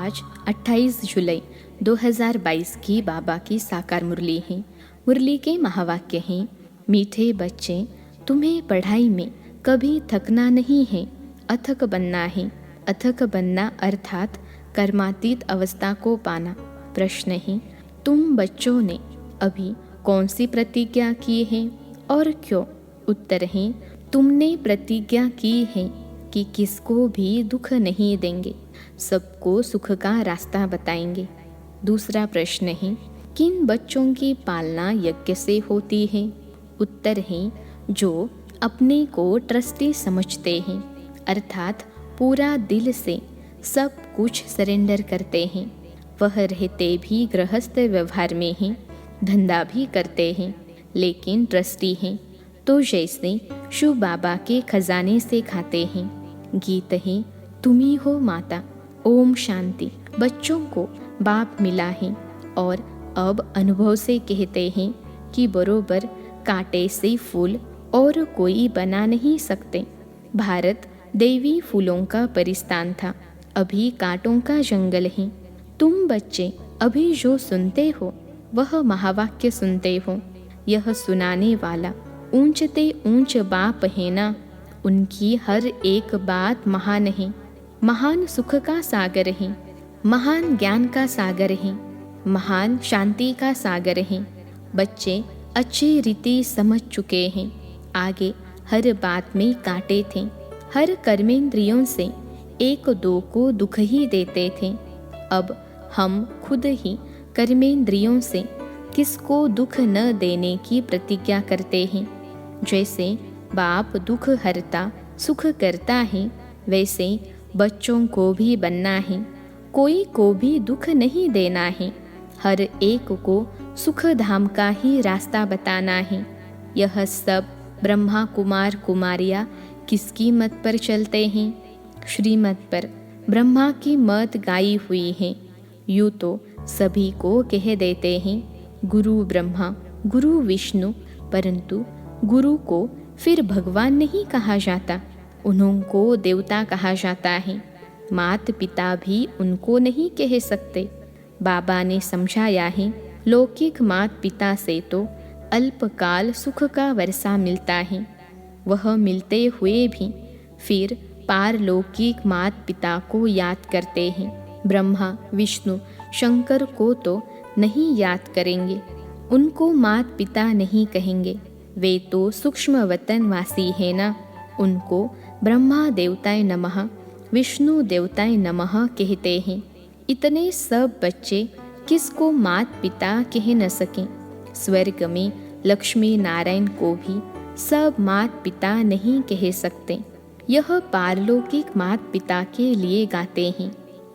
आज 28 जुलाई 2022 की बाबा की साकार मुरली है। मुरली के महावाक्य हैं, मीठे बच्चे, तुम्हें पढ़ाई में कभी थकना नहीं है, अथक बनना है। अथक बनना अर्थात कर्मातीत अवस्था को पाना। प्रश्न है, तुम बच्चों ने अभी कौन सी प्रतिज्ञा की है और क्यों? उत्तर है, तुमने प्रतिज्ञा की है कि किसको भी दुख नहीं देंगे, सबको सुख का रास्ता बताएंगे। दूसरा प्रश्न है, किन बच्चों की पालना यज्ञ से होती है? उत्तर है, जो अपने को ट्रस्टी समझते हैं, अर्थात पूरा दिल से सब कुछ सरेंडर करते हैं। वह रहते भी गृहस्थ व्यवहार में हैं, धंधा भी करते हैं, लेकिन ट्रस्टी हैं। तो जैसे शिव बाबा के खजाने से खाते हैं। गीत है, तुम्ही हो माता, ओम शांति। बच्चों को बाप मिला है और अब अनुभव से कहते हैं कि बरोबर कांटे से फूल और कोई बना नहीं सकते। भारत देवी फूलों का परिस्तान था, अभी कांटों का जंगल है। तुम बच्चे अभी जो सुनते हो वह महावाक्य सुनते हो। यह सुनाने वाला ऊंचते ऊंच बाप है ना, उनकी हर एक बात महान है। महान सुख का सागर है, महान ज्ञान का सागर है, महान शांति का सागर है। बच्चे अच्छी रीति समझ चुके हैं। आगे हर बात में कांटे थे, हर कर्मेंद्रियों से एक दो को दुख ही देते थे। अब हम खुद ही कर्मेंद्रियों से किसको दुख न देने की प्रतिज्ञा करते हैं। जैसे बाप दुख हरता सुख करता है, वैसे बच्चों को भी बनना है। कोई को भी दुख नहीं देना है, हर एक को सुख धाम का ही रास्ता बताना है। यह सब ब्रह्मा कुमार कुमारियाँ किसकी मत पर चलते हैं? श्रीमत पर ब्रह्मा की मत गाई हुई है। यूँ तो सभी को कह देते हैं गुरु ब्रह्मा गुरु विष्णु, परंतु गुरु को फिर भगवान नहीं कहा जाता, उनको देवता कहा जाता है। मात पिता भी उनको नहीं कह सकते। बाबा ने समझाया है, लौकिक मात पिता से तो अल्पकाल सुख का वर्षा मिलता है, वह मिलते हुए भी फिर पारलौकिक मात पिता को याद करते हैं। ब्रह्मा विष्णु शंकर को तो नहीं याद करेंगे, उनको मात पिता नहीं कहेंगे, वे तो सूक्ष्म वतनवासी है ना। उनको ब्रह्मा देवताय नमः विष्णु देवताय नमः कहते हैं। इतने सब बच्चे किसको मात पिता कह न सकें। स्वर्ग में लक्ष्मी नारायण को भी सब मात पिता नहीं कह सकते। यह पारलौकिक मात पिता के लिए गाते हैं,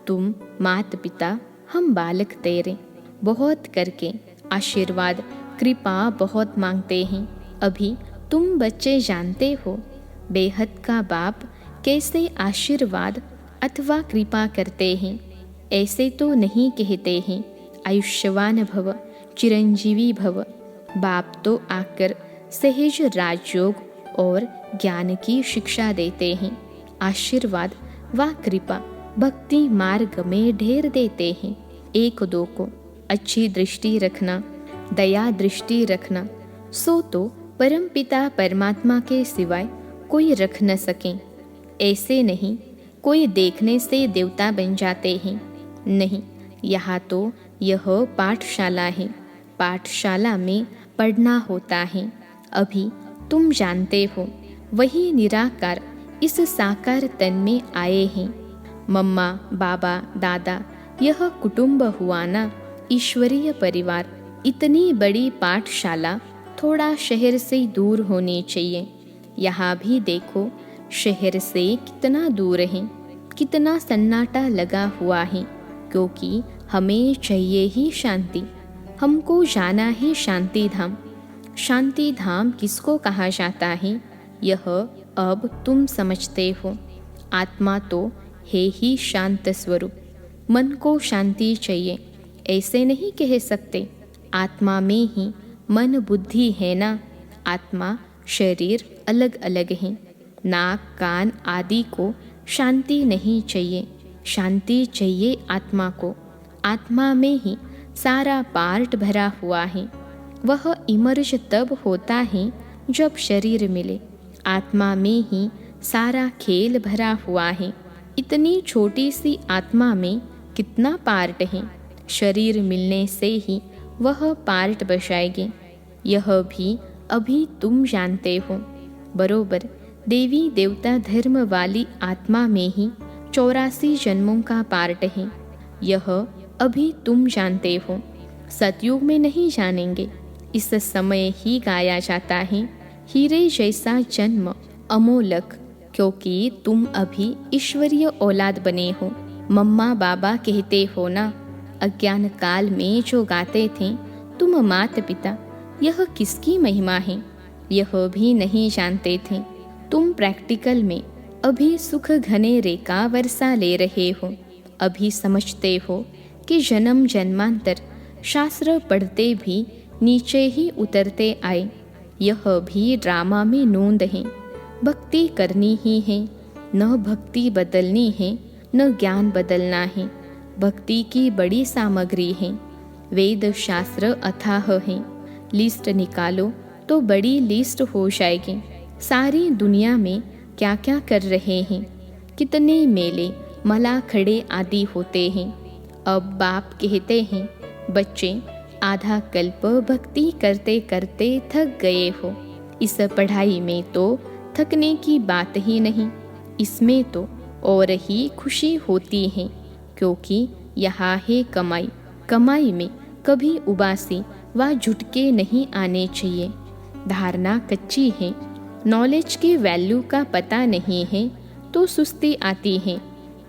तुम मात पिता हम बालक तेरे। बहुत करके आशीर्वाद कृपा बहुत मांगते हैं। अभी तुम बच्चे जानते हो बेहद का बाप कैसे आशीर्वाद अथवा कृपा करते हैं। ऐसे तो नहीं कहते हैं आयुष्यवान भव चिरंजीवी भव। बाप तो आकर सहज राजयोग और ज्ञान की शिक्षा देते हैं। आशीर्वाद व कृपा भक्ति मार्ग में ढेर देते हैं। एक दो को अच्छी दृष्टि रखना, दया दृष्टि रखना, सो तो परमपिता परमात्मा के सिवाय कोई रख न सकें। ऐसे नहीं कोई देखने से देवता बन जाते हैं, नहीं, यहाँ तो यह पाठशाला है, पाठशाला में पढ़ना होता है। अभी तुम जानते हो वही निराकार इस साकार तन में आए हैं। मम्मा बाबा दादा यह कुटुंब हुआ ना, ईश्वरीय परिवार। इतनी बड़ी पाठशाला थोड़ा शहर से दूर होनी चाहिए। यहाँ भी देखो शहर से कितना दूर है, कितना सन्नाटा लगा हुआ है, क्योंकि हमें चाहिए ही शांति। हमको जाना है शांति धाम। शांति धाम किसको कहा जाता है, यह अब तुम समझते हो। आत्मा तो है ही शांत स्वरूप। मन को शांति चाहिए, ऐसे नहीं कह सकते। आत्मा में ही मन बुद्धि है ना। आत्मा शरीर अलग अलग हैं। नाक कान आदि को शांति नहीं चाहिए, शांति चाहिए आत्मा को। आत्मा में ही सारा पार्ट भरा हुआ है। वह इमर्ज तब होता है जब शरीर मिले। आत्मा में ही सारा खेल भरा हुआ है। इतनी छोटी सी आत्मा में कितना पार्ट है। शरीर मिलने से ही वह पार्ट बचाएंगे। यह भी अभी तुम जानते हो। बरोबर देवी देवता धर्म वाली आत्मा में ही 84 जन्मों का पार्ट है। यह अभी तुम जानते हो, सतयुग में नहीं जानेंगे। इस समय ही गाया जाता है, हीरे जैसा जन्म अमोलक, क्योंकि तुम अभी ईश्वरीय औलाद बने हो। मम्मा बाबा कहते हो ना, अज्ञान काल में जो गाते थे तुम मात पिता, यह किसकी महिमा है यह भी नहीं जानते थे। तुम प्रैक्टिकल में अभी सुख घने रेखा वर्षा ले रहे हो। अभी समझते हो कि जन्म जन्मांतर शास्त्र पढ़ते भी नीचे ही उतरते आए। यह भी ड्रामा में नोंद है। भक्ति करनी ही है, न भक्ति बदलनी है, न ज्ञान बदलना है। भक्ति की बड़ी सामग्री है। वेद शास्त्र अथाह है। लिस्ट निकालो तो बड़ी लिस्ट हो जाएगी। सारी दुनिया में क्या क्या कर रहे हैं, कितने मेले मला खड़े आदि होते हैं। अब बाप कहते हैं, बच्चे आधा कल्प भक्ति करते करते थक गए हो। इस पढ़ाई में तो थकने की बात ही नहीं, इसमें तो और ही खुशी होती है, क्योंकि यहाँ है कमाई। कमाई में कभी उबासी व झुटके नहीं आने चाहिए। धारणा कच्ची है, नॉलेज की वैल्यू का पता नहीं है तो सुस्ती आती है।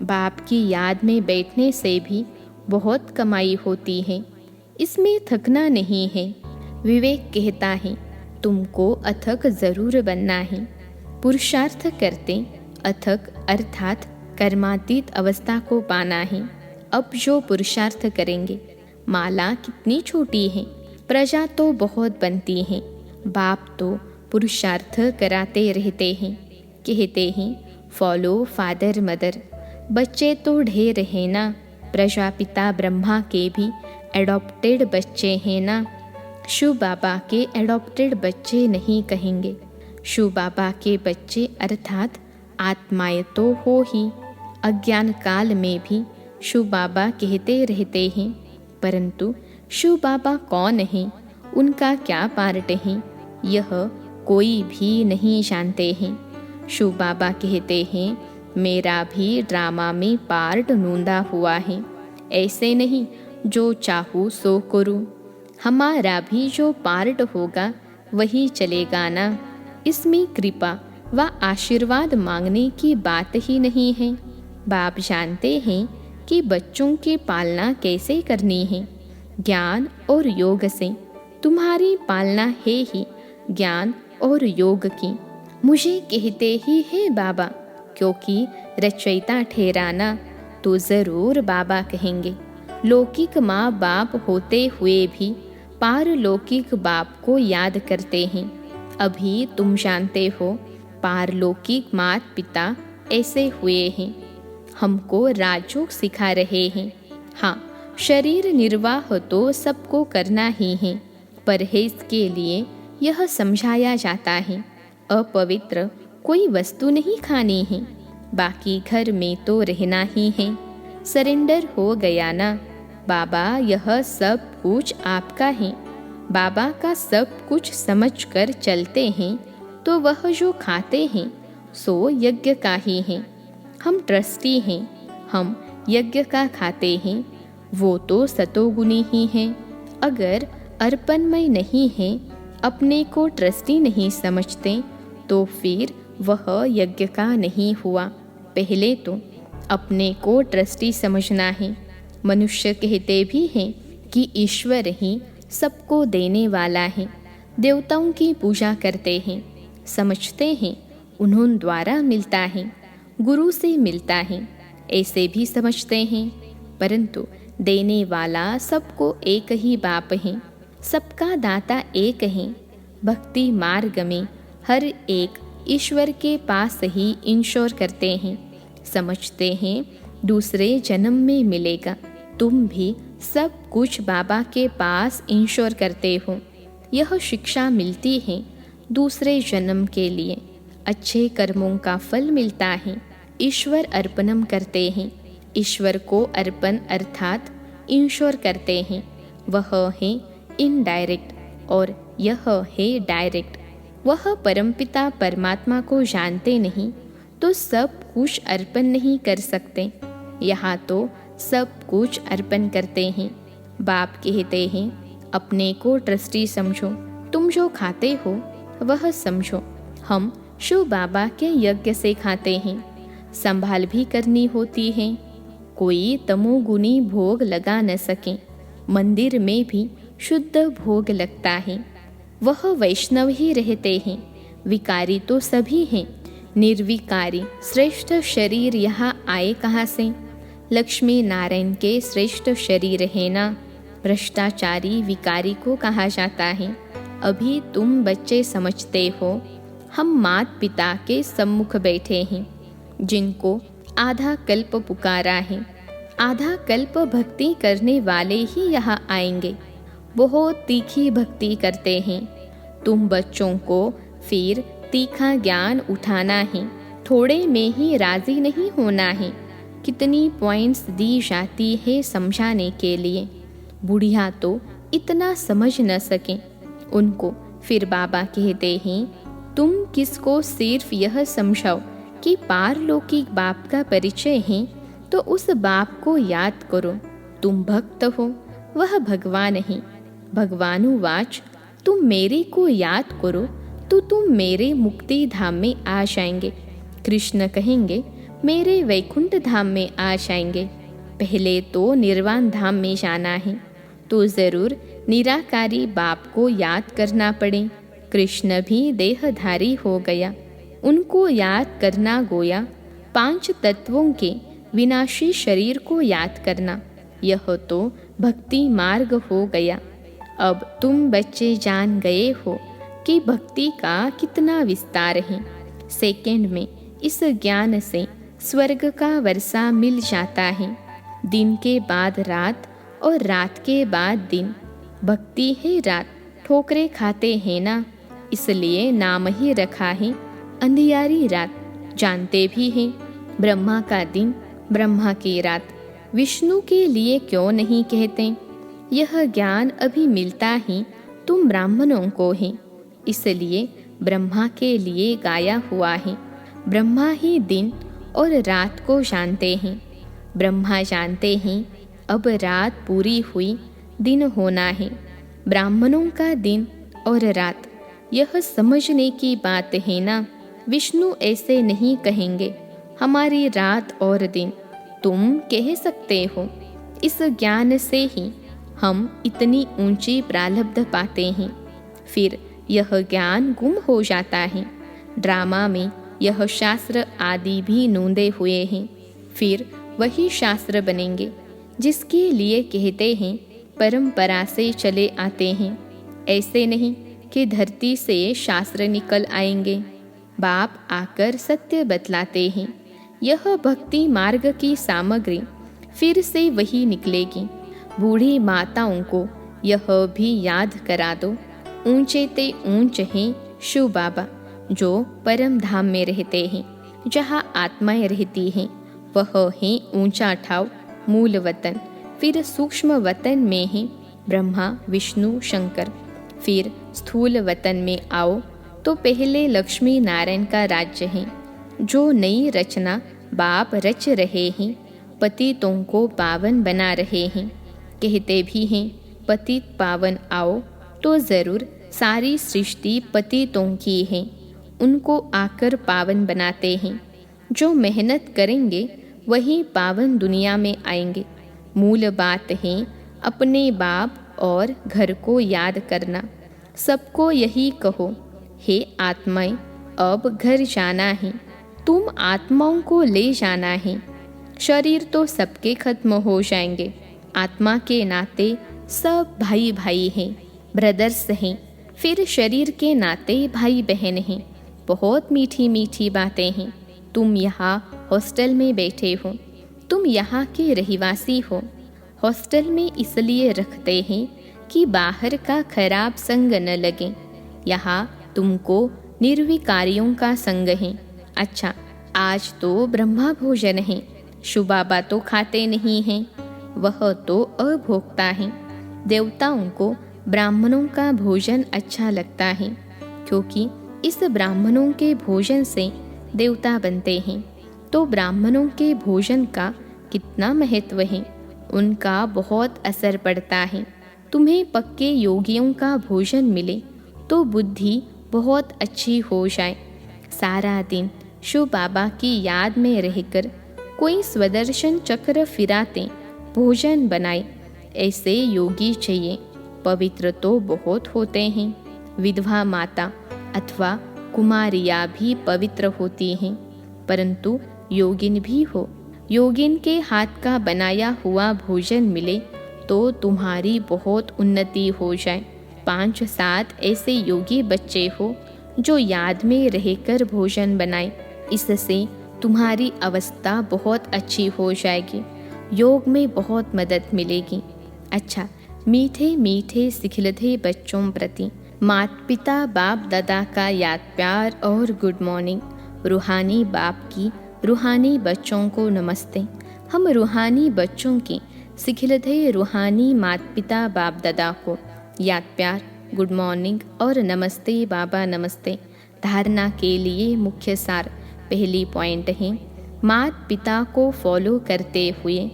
बाप की याद में बैठने से भी बहुत कमाई होती है, इसमें थकना नहीं है। विवेक कहता है, तुमको अथक जरूर बनना है। पुरुषार्थ करते अथक अर्थात कर्मातीत अवस्था को पाना है। अब जो पुरुषार्थ करेंगे, माला कितनी छोटी है, प्रजा तो बहुत बनती है। बाप तो पुरुषार्थ कराते रहते हैं, कहते हैं फॉलो फादर मदर। बच्चे तो ढेर है ना, प्रजापिता ब्रह्मा के भी एडॉप्टेड बच्चे हैं ना। शिव बाबा के एडॉप्टेड बच्चे नहीं कहेंगे, शिव बाबा के बच्चे अर्थात आत्माएं तो हो ही। अज्ञान काल में भी शिव बाबा कहते रहते हैं, परंतु शिव बाबा कौन है, उनका क्या पार्ट है, यह कोई भी नहीं जानते हैं। शिव बाबा कहते हैं, मेरा भी ड्रामा में पार्ट नूंदा हुआ है। ऐसे नहीं जो चाहूँ सो करूँ, हमारा भी जो पार्ट होगा वही चलेगा ना। इसमें कृपा व आशीर्वाद मांगने की बात ही नहीं है। बाप जानते हैं कि बच्चों की पालना कैसे करनी है। ज्ञान और योग से तुम्हारी पालना है ही ज्ञान और योग की। मुझे कहते ही है बाबा, क्योंकि रचयिता ठहराना तो ज़रूर बाबा कहेंगे। लौकिक माँ बाप होते हुए भी पारलौकिक बाप को याद करते हैं। अभी तुम जानते हो पारलौकिक माता पिता ऐसे हुए हैं, हमको राजयोग सिखा रहे हैं। हाँ, शरीर निर्वाह तो सबको करना ही है। परहेज के लिए यह समझाया जाता है, अपवित्र कोई वस्तु नहीं खानी है, बाकी घर में तो रहना ही है। सरेंडर हो गया ना, बाबा यह सब कुछ आपका है। बाबा का सब कुछ समझकर चलते हैं तो वह जो खाते हैं सो यज्ञ का ही है। हम ट्रस्टी हैं, हम यज्ञ का खाते हैं, वो तो सतोगुणी ही हैं। अगर अर्पणमय नहीं है, अपने को ट्रस्टी नहीं समझते, तो फिर वह यज्ञ का नहीं हुआ। पहले तो अपने को ट्रस्टी समझना है। मनुष्य कहते भी हैं कि ईश्वर ही सबको देने वाला है। देवताओं की पूजा करते हैं, समझते हैं उन्होंने द्वारा मिलता है, गुरु से मिलता है, ऐसे भी समझते हैं। परंतु देने वाला सबको एक ही बाप है, सबका दाता एक है। भक्ति मार्ग में हर एक ईश्वर के पास ही इंश्योर करते हैं, समझते हैं दूसरे जन्म में मिलेगा। तुम भी सब कुछ बाबा के पास इंश्योर करते हो। यह शिक्षा मिलती है दूसरे जन्म के लिए। अच्छे कर्मों का फल मिलता है। ईश्वर अर्पणम करते हैं। ईश्वर को अर्पण अर्थात इंश्योर करते हैं। वह है इनडायरेक्ट और यह है डायरेक्ट। वह परमपिता परमात्मा को जानते नहीं तो सब कुछ अर्पण नहीं कर सकते। यहाँ तो सब कुछ अर्पण करते हैं। बाप कहते हैं अपने को ट्रस्टी समझो। तुम जो खाते हो वह समझो हम शिव बाबा के यज्ञ से खाते हैं। संभाल भी करनी होती है। कोई तमोगुनी भोग लगा न सके। मंदिर में भी शुद्ध भोग लगता है। वह वैष्णव ही रहते हैं। विकारी तो सभी हैं। निर्विकारी श्रेष्ठ शरीर यहाँ आए कहाँ से? लक्ष्मी नारायण के श्रेष्ठ शरीर है ना। भ्रष्टाचारी विकारी को कहा जाता है। अभी तुम बच्चे समझते हो हम माता पिता के सम्मुख बैठे हैं जिनको आधा कल्प पुकारा है। आधा कल्प भक्ति करने वाले ही यहाँ आएंगे। बहुत तीखी भक्ति करते हैं। तुम बच्चों को फिर तीखा ज्ञान उठाना है। थोड़े में ही राजी नहीं होना है। कितनी पॉइंट्स दी जाती है समझाने के लिए। बुढ़िया तो इतना समझ न सके। उनको फिर बाबा कहते हैं तुम किसको सिर्फ यह समझाओ कि पारलौकिक बाप का परिचय है तो उस बाप को याद करो। तुम भक्त हो, वह भगवान है। भगवानुवाच तुम मेरे को याद करो तो तुम मेरे मुक्ति धाम में आ जाएंगे। कृष्ण कहेंगे मेरे वैकुंठ धाम में आ जाएंगे। पहले तो निर्वाण धाम में जाना है तो ज़रूर निराकारी बाप को याद करना पड़े। कृष्ण भी देहधारी हो गया। उनको याद करना गोया 5 तत्वों के विनाशी शरीर को याद करना। यह तो भक्ति मार्ग हो गया। अब तुम बच्चे जान गए हो कि भक्ति का कितना विस्तार है। सेकंड में इस ज्ञान से स्वर्ग का वर्षा मिल जाता है। दिन के बाद रात और रात के बाद दिन। भक्ति है रात। ठोकरे खाते हैं ना, इसलिए नाम ही रखा है अंधियारी रात। जानते भी हैं ब्रह्मा का दिन, ब्रह्मा की रात। विष्णु के लिए क्यों नहीं कहते? यह ज्ञान अभी मिलता ही तुम ब्राह्मणों को है, इसलिए ब्रह्मा के लिए गाया हुआ है। ब्रह्मा ही दिन और रात को जानते हैं। ब्रह्मा जानते हैं अब रात पूरी हुई, दिन होना है। ब्राह्मणों का दिन और रात यह समझने की बात है ना। विष्णु ऐसे नहीं कहेंगे हमारी रात और दिन। तुम कह सकते हो। इस ज्ञान से ही हम इतनी ऊंची प्रारब्ध पाते हैं। फिर यह ज्ञान गुम हो जाता है। ड्रामा में यह शास्त्र आदि भी नोंदे हुए हैं। फिर वही शास्त्र बनेंगे जिसके लिए कहते हैं परंपरा से चले आते हैं। ऐसे नहीं कि धरती से शास्त्र निकल आएंगे। बाप आकर सत्य बतलाते हैं। यह भक्ति मार्ग की सामग्री फिर से वही निकलेगी। बूढ़ी माताओं को यह भी याद करा दो। ऊंचे ते ऊंच हैं शिव बाबा जो परम धाम में रहते हैं, जहाँ आत्माएं रहती हैं। वह है ऊंचा ठाव, मूल वतन। फिर सूक्ष्म वतन में है ब्रह्मा विष्णु शंकर। फिर स्थूल वतन में आओ तो पहले लक्ष्मी नारायण का राज्य है। जो नई रचना बाप रच रहे हैं, पतितों को पावन बना रहे हैं। कहते भी हैं पतित पावन आओ, तो ज़रूर सारी सृष्टि पतितों की है। उनको आकर पावन बनाते हैं। जो मेहनत करेंगे वही पावन दुनिया में आएंगे। मूल बात है अपने बाप और घर को याद करना। सबको यही कहो, हे आत्माएं, अब घर जाना है। तुम आत्माओं को ले जाना है। शरीर तो सबके खत्म हो जाएंगे। आत्मा के नाते सब भाई भाई हैं, ब्रदर्स हैं। फिर शरीर के नाते भाई बहन हैं। बहुत मीठी मीठी बातें हैं। तुम यहाँ हॉस्टल में बैठे हो तुम यहाँ के रहवासी हो। हॉस्टल में इसलिए रखते हैं कि बाहर का खराब संग न लगे। यहाँ तुमको निर्विकारियों का संग है। अच्छा, आज तो ब्रह्मा भोजन है। शिव बाबा तो खाते नहीं हैं, वह तो अभोक्ता हैं। देवताओं को ब्राह्मणों का भोजन अच्छा लगता है, क्योंकि इस ब्राह्मणों के भोजन से देवता बनते हैं। तो ब्राह्मणों के भोजन का कितना महत्व है, उनका बहुत असर पड़ता है। तुम्हें पक्के योगियों का भोजन मिले तो बुद्धि बहुत अच्छी हो जाए। सारा दिन शिव बाबा की याद में रहकर कोई स्वदर्शन चक्र फिराते भोजन बनाए, ऐसे योगी चाहिए। पवित्र तो बहुत होते हैं। विधवा माता अथवा कुमारियाँ भी पवित्र होती हैं, परंतु योगिन भी हो। योगिन के हाथ का बनाया हुआ भोजन मिले तो तुम्हारी बहुत उन्नति हो जाए। 5-7 ऐसे योगी बच्चे हो जो याद में रहकर भोजन बनाए, इससे तुम्हारी अवस्था बहुत अच्छी हो जाएगी। योग में बहुत मदद मिलेगी। अच्छा, मीठे मीठे सिखलते बच्चों प्रति माता पिता बाप दादा का याद प्यार और गुड मॉर्निंग। रूहानी बाप की रूहानी बच्चों को नमस्ते। हम रूहानी बच्चों की सिखलते रूहानी माता पिता बाप दादा को याद प्यार, गुड मॉर्निंग और नमस्ते बाबा नमस्ते। धारणा के लिए मुख्य सार। पहली पॉइंट है, माता पिता को फॉलो करते हुए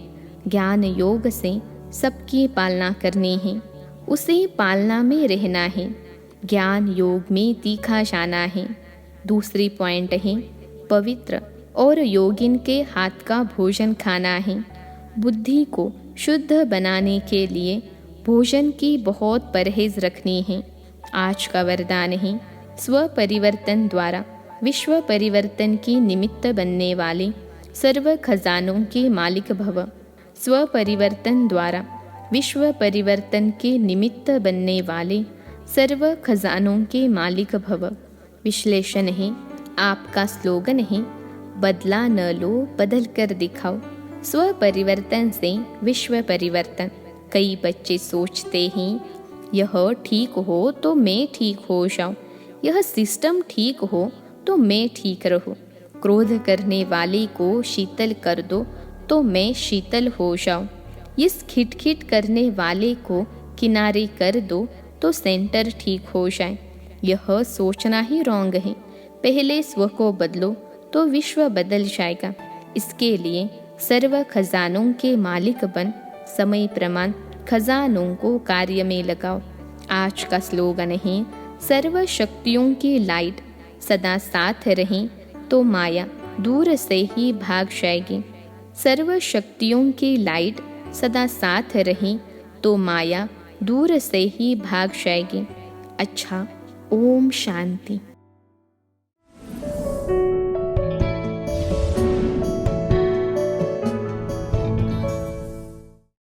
ज्ञान योग से सबकी पालना करनी है, उसे पालना में रहना है। ज्ञान योग में तीखा जाना है। दूसरी पॉइंट है, पवित्र और योगिन के हाथ का भोजन खाना है। बुद्धि को शुद्ध बनाने के लिए भोजन की बहुत परहेज रखनी है। आज का वरदान है, स्व परिवर्तन द्वारा विश्व परिवर्तन की निमित्त बनने वाले सर्व खजानों के मालिक भव। स्व परिवर्तन द्वारा विश्व परिवर्तन के निमित्त बनने वाले सर्व खजानों के मालिक भव। विश्लेषण है, आपका स्लोगन है, बदला न लो बदल कर दिखाओ। स्व परिवर्तन से विश्व परिवर्तन। कई बच्चे सोचते हैं, यह ठीक हो तो मैं ठीक हो जाऊं, यह सिस्टम ठीक हो तो मैं ठीक रहूं। क्रोध करने वाले को शीतल कर दो तो मैं शीतल हो जाऊं। इस खिटखिट करने वाले को किनारे कर दो तो सेंटर ठीक हो जाए। यह सोचना ही रॉन्ग है। पहले स्व को बदलो तो विश्व बदल जाएगा। इसके लिए सर्व खजानों के मालिक बन समय प्रमाण खजानों को कार्य में लगाओ। आज का स्लोगन है, सर्व शक्तियों की लाइट सदा साथ रहें तो माया दूर से ही भाग जाएगी। सर्व शक्तियों की लाइट सदा साथ रहें तो माया दूर से ही भाग जाएगी। अच्छा, ओम शांति।